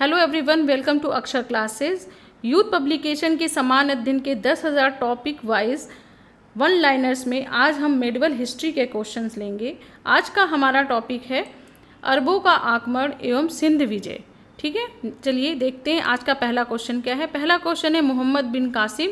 Hello everyone, welcome to अक्षर classes. Youth publication के समान अध्ययन के 10,000 टॉपिक वाइज वन लाइनर्स में आज हम मेडिवल हिस्ट्री के क्वेश्चंस लेंगे। आज का हमारा टॉपिक है अरबों का आक्रमण एवं सिंध विजय। ठीक है, चलिए देखते हैं आज का पहला क्वेश्चन क्या है। पहला क्वेश्चन है मोहम्मद बिन कासिम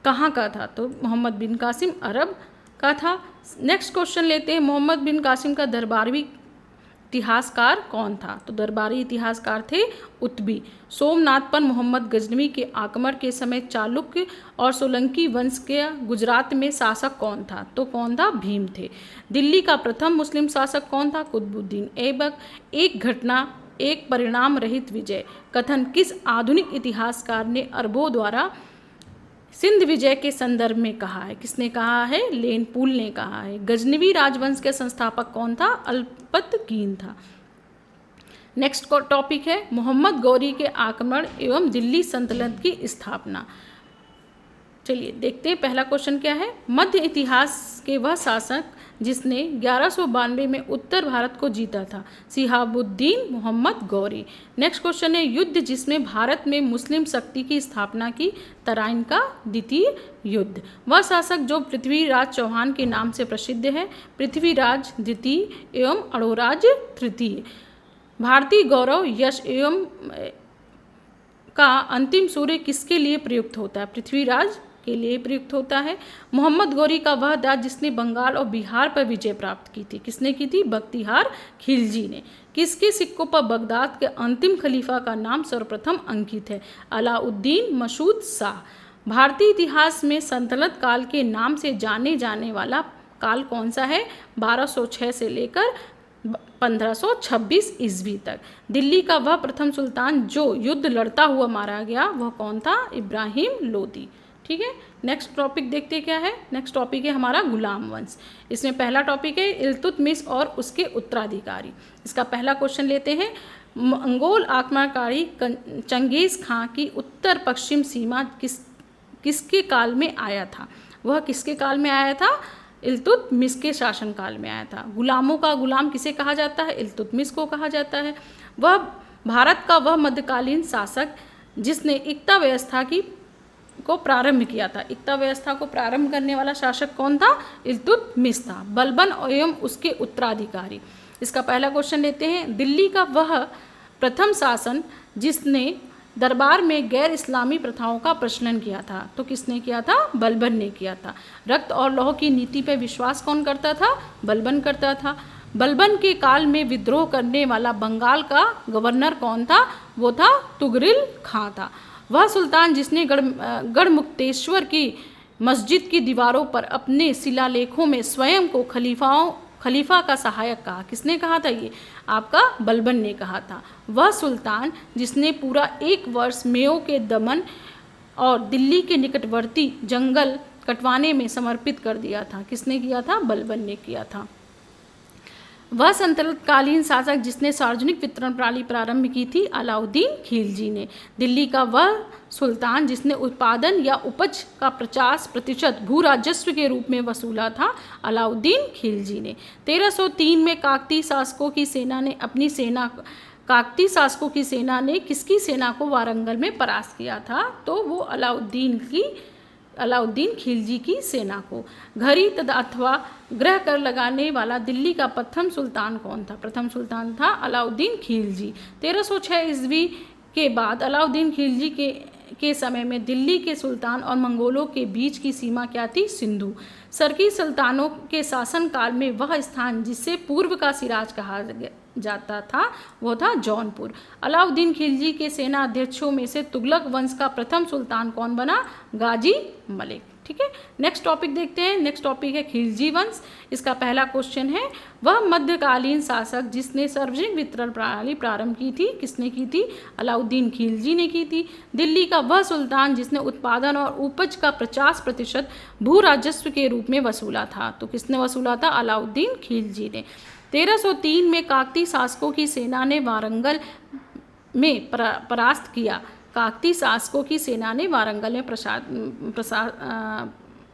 कहाँ का था? तो मोहम्मद बिन कासिम अरब का था। नेक्स्ट क्वेश्चन लेते हैं, मोहम्मद बिन कासिम का दरबारी इतिहासकार कौन था? तो दरबारी इतिहासकार थे उत्बी। सोमनाथ पर मोहम्मद गजनवी के आक्रमण के समय चालुक्य और सोलंकी वंश के गुजरात में शासक कौन था? तो कौन था? भीम थे। दिल्ली का प्रथम मुस्लिम शासक कौन था? कुतुबुद्दीन ऐबक। एक घटना एक परिणाम रहित विजय कथन किस आधुनिक इतिहासकार ने अरबों द्वारा सिंध विजय के संदर्भ में कहा है? किसने कहा है? लेनपूल ने कहा है। गजनवी राजवंश के संस्थापक कौन था? अल्पतकीन था। नेक्स्ट टॉपिक है मोहम्मद गौरी के आक्रमण एवं दिल्ली सल्तनत की स्थापना। चलिए देखते हैं पहला क्वेश्चन क्या है। मध्य इतिहास के वह शासक जिसने 1192 में उत्तर भारत को जीता था? शिहाबुद्दीन मोहम्मद गौरी। नेक्स्ट क्वेश्चन है युद्ध जिसमें भारत में मुस्लिम शक्ति की स्थापना की? तराइन का द्वितीय युद्ध। वह शासक जो पृथ्वीराज चौहान के नाम से प्रसिद्ध है? पृथ्वीराज द्वितीय एवं अड़ोराज तृतीय। भारतीय गौरव यश एवं का अंतिम सूर्य किसके लिए प्रयुक्त होता है? पृथ्वीराज के लिए प्रयुक्त होता है। मोहम्मद गौरी का वह दास जिसने बंगाल और बिहार पर विजय प्राप्त की थी? किसने की थी? बख्तियार खिलजी ने। किसके सिक्कों पर बगदाद के अंतिम खलीफा का नाम सर्वप्रथम अंकित है? अलाउद्दीन मसूद शाह। भारतीय इतिहास में सल्तनत काल के नाम से जाने जाने वाला काल कौन सा है? 1206 से लेकर 1526 ईस्वी तक। दिल्ली का वह प्रथम सुल्तान जो युद्ध लड़ता हुआ मारा गया वह कौन था? इब्राहिम लोदी। ठीक है, नेक्स्ट टॉपिक देखते क्या है। नेक्स्ट टॉपिक है हमारा गुलाम वंश। इसमें पहला टॉपिक है इल्तुतमिश और उसके उत्तराधिकारी। इसका पहला क्वेश्चन लेते हैं। मंगोल आक्रमणकारी चंगेज खां की उत्तर पश्चिम सीमा किसके काल में आया था? वह किसके काल में आया था? इल्तुतमिश के शासनकाल में आया था। गुलामों का गुलाम किसे कहा जाता है? इल्तुतमिश को कहा जाता है। वह भारत का वह मध्यकालीन शासक जिसने इक्ता व्यवस्था को प्रारंभ किया था। इक्ता व्यवस्था को प्रारंभ करने वाला शासक कौन था? इल्तुतमिश था। बलबन एवं उसके उत्तराधिकारी। इसका पहला क्वेश्चन लेते हैं। दिल्ली का वह प्रथम शासन जिसने दरबार में गैर इस्लामी प्रथाओं का प्रचलन किया था? तो किसने किया था? बलबन ने किया था। रक्त और लौह की नीति पर विश्वास कौन करता था? बलबन करता था। बलबन के काल में विद्रोह करने वाला बंगाल का गवर्नर कौन था? वो था तुगरिल खां था। वह सुल्तान जिसने गढ़मुक्तेश्वर की मस्जिद की दीवारों पर अपने शिलालेखों में स्वयं को खलीफा का सहायक कहा? किसने कहा था? ये आपका बलबन ने कहा था। वह सुल्तान जिसने पूरा 1 वर्ष मेयो के दमन और दिल्ली के निकटवर्ती जंगल कटवाने में समर्पित कर दिया था? किसने किया था? बलबन ने किया था। वह सल्तनतकालीन शासक जिसने सार्वजनिक वितरण प्रणाली प्रारंभ की थी? अलाउद्दीन खिलजी ने। दिल्ली का वह सुल्तान जिसने उत्पादन या उपज का 50% भू राजस्व के रूप में वसूला था? अलाउद्दीन खिलजी ने। 1303 में काकतीय शासकों की सेना ने किसकी सेना को वारंगल में परास्त किया था? तो वो अलाउद्दीन खिलजी की सेना को। घड़ी तथा अथवा ग्रह कर लगाने वाला दिल्ली का प्रथम सुल्तान कौन था? प्रथम सुल्तान था अलाउद्दीन खिलजी। 1306 ईस्वी के बाद अलाउद्दीन खिलजी के समय में दिल्ली के सुल्तान और मंगोलों के बीच की सीमा क्या थी? सिंधु। सरकी सुल्तानों के शासनकाल में वह स्थान जिसे पूर्व का सिराज कहा जाता था वो था जौनपुर। अलाउद्दीन खिलजी के सेना अध्यक्षों में से तुगलक वंश का प्रथम सुल्तान कौन बना? गाजी मलिक। ठीक है, नेक्स्ट टॉपिक देखते हैं। नेक्स्ट टॉपिक है खिलजी वंश। इसका पहला क्वेश्चन है वह मध्यकालीन शासक जिसने सार्वजनिक वितरण प्रणाली प्रारंभ की थी? किसने की थी? अलाउद्दीन खिलजी ने की थी। दिल्ली का वह सुल्तान जिसने उत्पादन और उपज का 50% भू राजस्व के रूप में वसूला था? तो किसने वसूला था? अलाउद्दीन खिलजी ने। 1303 में काकतीय शासकों की सेना ने वारंगल में परास्त किया। काकतीय शासकों की सेना ने वारंगल में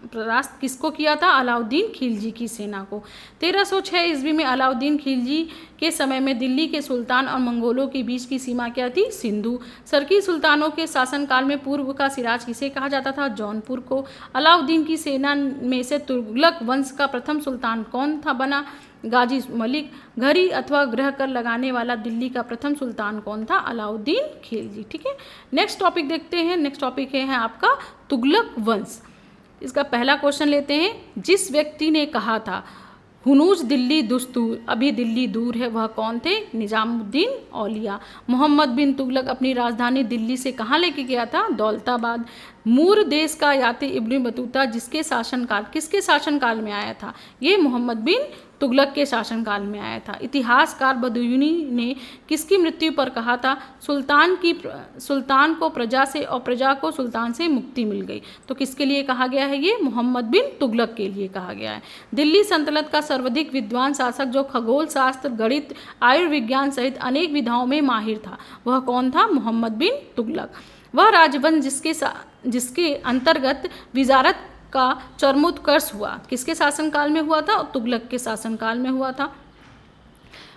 परास्त किसको किया था? अलाउद्दीन खिलजी की सेना को। 1306 ईस्वी में अलाउद्दीन खिलजी के समय में दिल्ली के सुल्तान और मंगोलों के बीच की सीमा क्या थी? सिंधु। सरकी सुल्तानों के शासनकाल में पूर्व का सिराज किसे कहा जाता था? जौनपुर को। अलाउद्दीन की सेना में से तुगलक वंश का प्रथम सुल्तान कौन था बना? गाजी मलिक। घड़ी अथवा ग्रह कर लगाने वाला दिल्ली का प्रथम सुल्तान कौन था? अलाउद्दीन खिलजी। ठीक है, नेक्स्ट टॉपिक देखते हैं। नेक्स्ट टॉपिक है आपका तुगलक वंश। इसका पहला क्वेश्चन लेते हैं। जिस व्यक्ति ने कहा था हुनूज दिल्ली दुस्तूर, अभी दिल्ली दूर है, वह कौन थे? निजामुद्दीन औलिया। मोहम्मद बिन तुगलक अपनी राजधानी दिल्ली से कहाँ लेके गया था? दौलताबाद। मूर देश का याति इब्न बतूता किसके शासनकाल में आया था? ये मोहम्मद बिन तुगलक के शासनकाल में आया था। इतिहासकार बदयूनी ने किसकी मृत्यु पर कहा था? सुल्तान को प्रजा से और प्रजा को सुल्तान से मुक्ति मिल गई। तो किसके लिए कहा गया है? ये मोहम्मद बिन तुगलक के लिए कहा गया है। दिल्ली सल्तनत का सर्वाधिक विद्वान शासक जो खगोल शास्त्र, गणित, आयुर्विज्ञान सहित अनेक विधाओं में माहिर था, वह कौन था? मोहम्मद बिन तुगलक। वह राजवंश जिसके अंतर्गत विजारत का चरमोत्कर्ष हुआ, किसके शासनकाल में हुआ था? तुगलक के शासनकाल में हुआ था।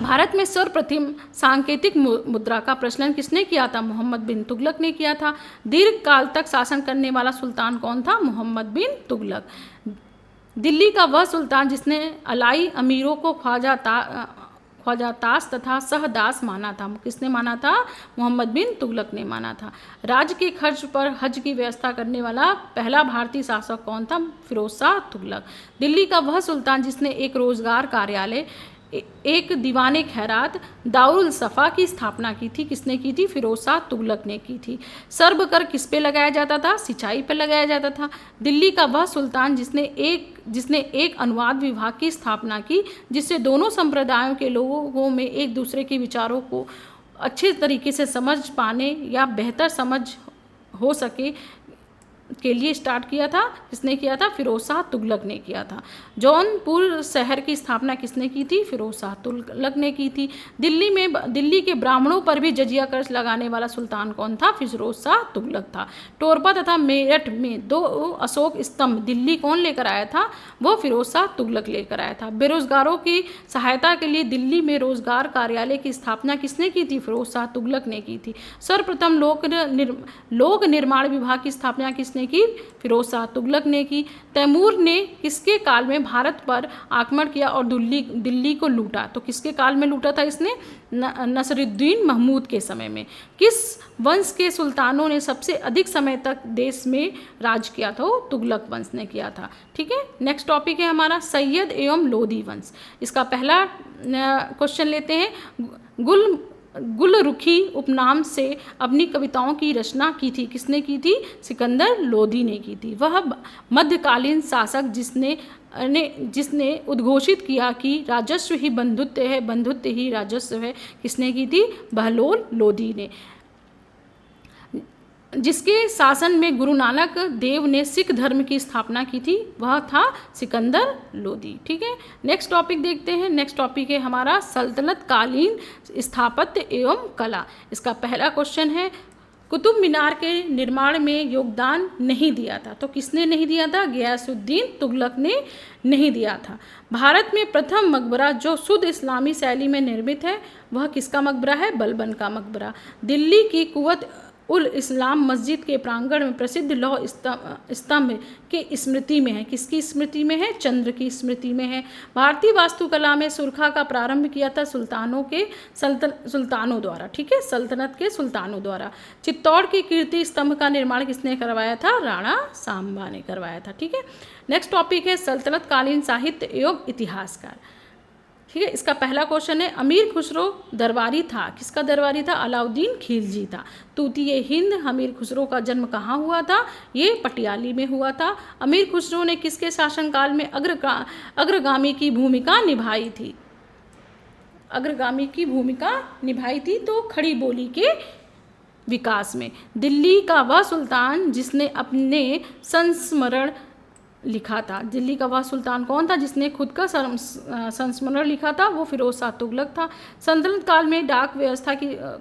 भारत में सर्वप्रथम सांकेतिक मुद्रा का प्रचलन किसने किया था? मोहम्मद बिन तुगलक ने किया था। दीर्घ काल तक शासन करने वाला सुल्तान कौन था? मोहम्मद बिन तुगलक। दिल्ली का वह सुल्तान जिसने अलाई अमीरों को ख्वाजा ताश तथा सहदास माना था, किसने माना था? मोहम्मद बिन तुगलक ने माना था। राज्य के खर्च पर हज की व्यवस्था करने वाला पहला भारतीय शासक कौन था? फिरोज शाह तुगलक। दिल्ली का वह सुल्तान जिसने एक रोजगार कार्यालय, एक दीवाने खैरात, दारुल सफ़ा की स्थापना की थी, किसने की थी? फिरोज शाह तुगलक ने की थी। सर्व कर किस पे लगाया जाता था? सिंचाई पर लगाया जाता था। दिल्ली का वह सुल्तान जिसने एक अनुवाद विभाग की स्थापना की, जिससे दोनों संप्रदायों के लोगों में एक दूसरे के विचारों को अच्छे तरीके से समझ पाने या बेहतर समझ हो सके के लिए स्टार्ट किया था। किसने किया था? फिरोज शाह तुगलक ने किया था। जौनपुर शहर की स्थापना किसने की थी? फिरोज शाह तुगलक ने की थी। दिल्ली के ब्राह्मणों पर भी जजिया कर लगाने वाला सुल्तान कौन था? फिरोज शाह तुगलक था। टोरपा तथा मेरठ में 2 अशोक स्तंभ दिल्ली कौन लेकर आया था? वो फिरोज शाह तुगलक लेकर आया था। बेरोजगारों की सहायता के लिए दिल्ली में रोजगार कार्यालय की स्थापना किसने की थी? फिरोज शाह तुगलक ने की थी। सर्वप्रथम लोक निर्माण विभाग की स्थापना किसने की? फिरोज शाह तुगलक ने की। तैमूर ने किसके काल में भारत पर आक्रमण किया और दिल्ली को लूटा? तो किसके काल में लूटा था इसने? नसरुद्दीन महमूद के समय में। किस वंश के सुल्तानों ने सबसे अधिक समय तक देश में राज किया था? तुगलक वंश ने किया था। ठीक है, नेक्स्ट टॉपिक है हमारा सैयद एवं लोधी वंश। इसका पहला क्वेश्चन लेते हैं। गुलरुखी उपनाम से अपनी कविताओं की रचना की थी, किसने की थी? सिकंदर लोधी ने की थी। वह मध्यकालीन शासक जिसने उद्घोषित किया कि राजस्व ही बंधुत्व है, बंधुत्व ही राजस्व है, किसने की थी? बहलोल लोधी ने। जिसके शासन में गुरु नानक देव ने सिख धर्म की स्थापना की थी, वह था सिकंदर लोधी। ठीक है, नेक्स्ट टॉपिक देखते हैं। नेक्स्ट टॉपिक है हमारा सल्तनत कालीन स्थापत्य एवं कला। इसका पहला क्वेश्चन है कुतुब मीनार के निर्माण में योगदान नहीं दिया था, तो किसने नहीं दिया था? गियासुद्दीन तुगलक ने नहीं दिया था। भारत में प्रथम मकबरा जो शुद्ध इस्लामी शैली में निर्मित है, वह किसका मकबरा है? बलबन का मकबरा। दिल्ली की कुवत उल इस्लाम मस्जिद के प्रांगण में प्रसिद्ध लौह स्तंभ के स्मृति में है, किसकी स्मृति में है? चंद्र की स्मृति में है। भारतीय वास्तुकला में सुरखा का प्रारंभ किया था सुल्तानों द्वारा। ठीक है, सल्तनत के सुल्तानों द्वारा। चित्तौड़ की कीर्ति स्तंभ का निर्माण किसने करवाया था? राणा सांबा ने करवाया था। ठीक है, नेक्स्ट टॉपिक है सल्तनत कालीन साहित्य एवं इतिहासकार। ठीक है, इसका पहला क्वेश्चन है अमीर खुसरो दरबारी था, किसका दरबारी था? अलाउद्दीन खिलजी था। तूतीय हिंद अमीर खुसरो का जन्म कहाँ हुआ था? ये पटियाली में हुआ था। अमीर खुसरो ने किसके शासनकाल में अग्रगामी की भूमिका निभाई थी? अग्रगामी की भूमिका निभाई थी तो खड़ी बोली के विकास में। दिल्ली का वह सुल्तान जिसने अपने संस्मरण लिखा था, दिल्ली का वह सुल्तान कौन था जिसने खुद का संस्मरण लिखा था? वो फिरोज शाह तुगलक था। सल्तनत काल में डाक व्यवस्था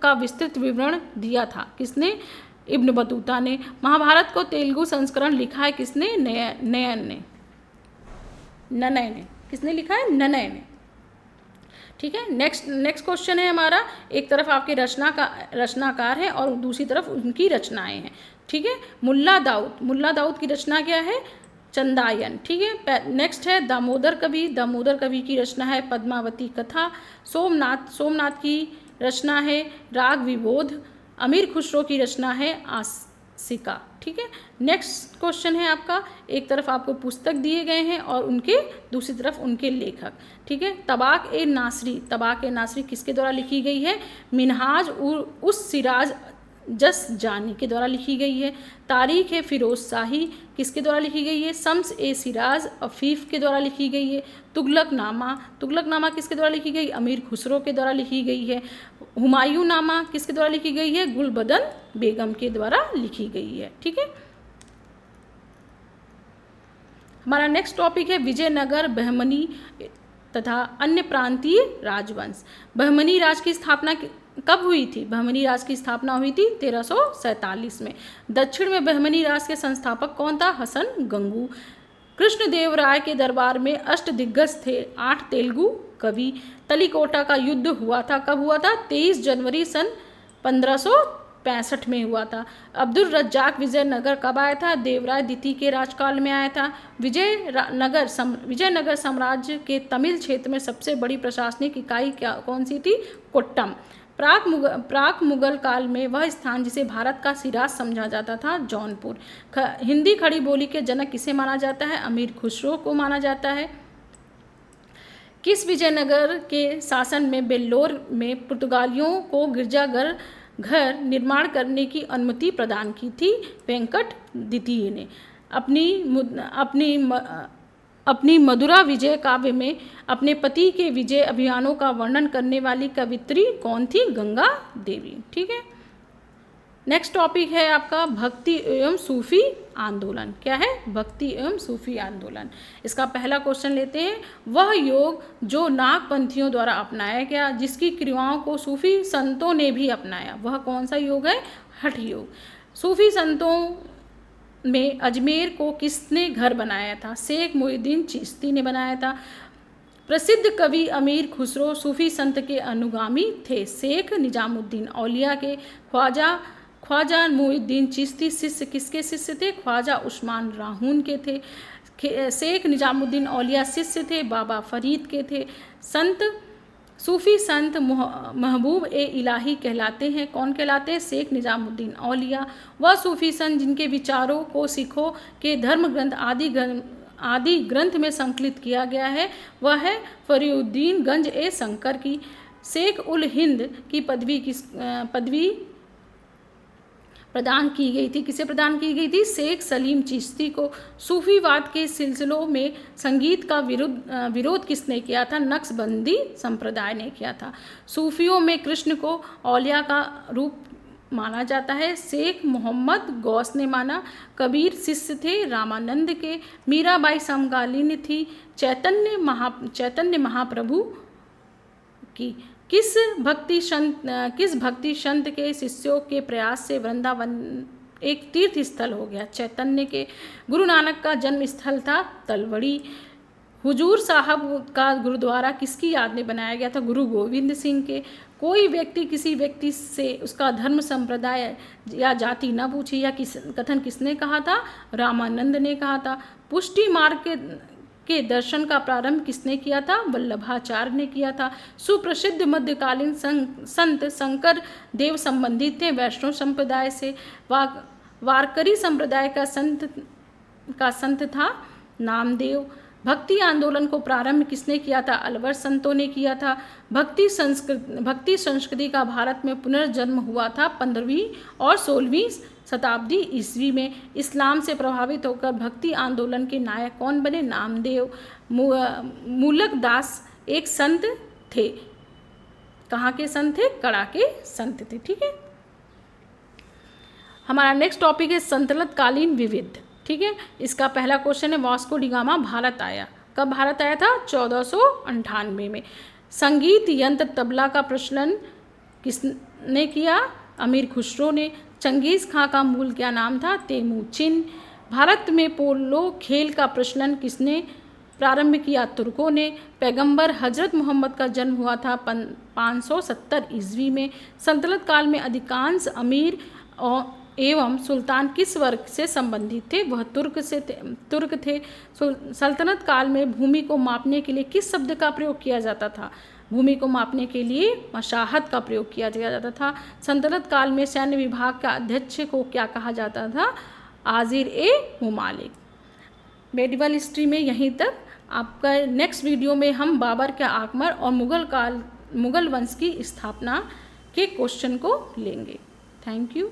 का विस्तृत विवरण दिया था, किसने? इब्न बतूता ने। महाभारत को तेलुगु संस्करण लिखा है किसने? नयन ने, ननय ने। किसने लिखा है? ननय ने। ठीक है। नेक्स्ट क्वेश्चन है हमारा, एक तरफ आपके रचनाकार हैं और दूसरी तरफ उनकी रचनाएं हैं। ठीक है। मुल्ला दाऊद की रचना क्या है? चंदायन। ठीक है। नेक्स्ट है दामोदर कवि की रचना है पद्मावती कथा। सोमनाथ की रचना है राग विबोध। अमीर खुसरो की रचना है आसिका। ठीक है। नेक्स्ट क्वेश्चन है आपका, एक तरफ आपको पुस्तक दिए गए हैं और उनके दूसरी तरफ उनके लेखक। ठीक है। तबाक ए नासरी किसके द्वारा लिखी गई है? मिनहाज उस सिराज जस जानी के द्वारा लिखी गई है। तारीख है फिरोज शाही किसके द्वारा लिखी गई है? शम्स ए सिराज अफीफ के द्वारा लिखी गई है। तुगलकनामा किसके द्वारा लिखी गई? अमीर खुसरो के द्वारा लिखी गई है। हुमायूं नामा किसके द्वारा लिखी गई है? गुलबदन बेगम के द्वारा लिखी गई है। ठीक है। हमारा नेक्स्ट टॉपिक है विजयनगर, बहमनी तथा अन्य प्रांतीय राजवंश। बहमनी राज की स्थापना कब हुई थी? बहमनी राज की स्थापना हुई थी 1347 में। दक्षिण में बहमनी राज के संस्थापक कौन था? हसन गंगू। कृष्णदेवराय के दरबार में अष्टदिग्गज थे 8 तेलुगु कवि। तलीकोटा का युद्ध हुआ था, कब हुआ था? 23 जनवरी सन 1565 में हुआ था। अब्दुल रज्जाक विजयनगर कब आया था? देवराय द्वितीय के राजकाल में आया था। विजयनगर साम्राज्य के तमिल क्षेत्र में सबसे बड़ी प्रशासनिक इकाई कौन सी थी? कोट्टम। प्राक मुगल काल में वह स्थान जिसे भारत का सिराज समझा जाता था जौनपुर। हिंदी खड़ी बोली के जनक किसे माना जाता है? अमीर खुसरो को माना जाता है। किस विजयनगर के शासन में बेल्लोर में पुर्तगालियों को गिरजाघर निर्माण करने की अनुमति प्रदान की थी? वेंकट द्वितीय ने। अपनी मधुरा विजय काव्य में अपने पति के विजय अभियानों का वर्णन करने वाली कवित्री कौन थी? गंगा देवी। ठीक है। नेक्स्ट टॉपिक है आपका भक्ति एवं सूफी आंदोलन। क्या है? भक्ति एवं सूफी आंदोलन। इसका पहला क्वेश्चन लेते हैं। वह योग जो नागपंथियों द्वारा अपनाया गया, जिसकी क्रियाओं को सूफी संतों ने भी अपनाया, वह कौन सा योग है? हठ योग। सूफी संतों में अजमेर को किसने घर बनाया था? शेख मुहिउद्दीन चिश्ती ने बनाया था। प्रसिद्ध कवि अमीर खुसरो सूफी संत के अनुगामी थे। शेख निजामुद्दीन औलिया के। ख्वाजा मुहिउद्दीन चिश्ती शिष्य किसके शिष्य थे? ख्वाजा उस्मान राहून के थे। शेख निजामुद्दीन औलिया शिष्य थे बाबा फरीद के थे। सूफी संत महबूब ए इलाही कहलाते हैं। कौन कहलाते हैं? शेख निजामुद्दीन औलिया। वह सूफी संत जिनके विचारों को सिखों के धर्म ग्रंथ आदि ग्रंथ में संकलित किया गया है, वह है फरीउद्दीन गंज ए शंकर की। शेख उल हिंद की पदवी प्रदान की गई थी। किसे प्रदान की गई थी? शेख सलीम चिश्ती को। सूफीवाद के सिलसिलों में संगीत का विरोध किसने किया था? नक्शबंदी संप्रदाय ने किया था। सूफियों में कृष्ण को औलिया का रूप माना जाता है। शेख मोहम्मद गौस ने माना। कबीर शिष्य थे रामानंद के। मीराबाई समकालीन थी चैतन्य महाप्रभु की। किस भक्ति संत के शिष्यों के प्रयास से वृंदावन एक तीर्थ स्थल हो गया? चैतन्य के। गुरु नानक का जन्म स्थल था तलवड़ी। हुजूर साहब का गुरुद्वारा किसकी याद में बनाया गया था? गुरु गोविंद सिंह के। कोई व्यक्ति किसी व्यक्ति से उसका धर्म संप्रदाय या जाति न पूछे, या कथन किसने कहा था? रामानंद ने कहा था। पुष्टि मार्ग के दर्शन का प्रारंभ किसने किया था? वल्लभाचार्य ने किया था। सुप्रसिद्ध मध्यकालीन संत शंकर देव संबंधित थे वैष्णव संप्रदाय से। वारकरी संप्रदाय का संत था नामदेव। भक्ति आंदोलन को प्रारंभ किसने किया था? अलवर संतों ने किया था। भक्ति संस्कृति का भारत में पुनर्जन्म हुआ था 15वीं और 16वीं शताब्दी ईस्वी में। इस्लाम से प्रभावित होकर भक्ति आंदोलन के नायक कौन बने? नामदेव। मूलक दास एक संत थे। कहाँ के संत थे? कड़ा के संत थे। ठीक है। हमारा नेक्स्ट टॉपिक है सल्तनत कालीन विविध। ठीक है। इसका पहला क्वेश्चन है वास्को डी गामा भारत आया। कब भारत आया था? 1498 में। संगीत यंत्र तबला का प्रचलन किसने किया? अमीर खुसरो ने। चंगेज़ खां का मूल क्या नाम था? तेमुचिन। भारत में पोलो खेल का प्रचलन किसने प्रारंभ किया? तुर्कों ने। पैगंबर हजरत मोहम्मद का जन्म हुआ था 570 ईस्वी में। सल्तनत काल में अधिकांश अमीर एवं सुल्तान किस वर्ग से संबंधित थे? वह तुर्क थे। सल्तनत काल में भूमि को मापने के लिए किस शब्द का प्रयोग किया जाता था? भूमि को मापने के लिए मशाहत का प्रयोग किया जाता था। सल्तनत काल में सैन्य विभाग का अध्यक्ष को क्या कहा जाता था? आज़िर ए मुमालिक। मेडिवल हिस्ट्री में यहीं तक। आपका नेक्स्ट वीडियो में हम बाबर के आगमन और मुगल वंश की स्थापना के क्वेश्चन को लेंगे। Thank you.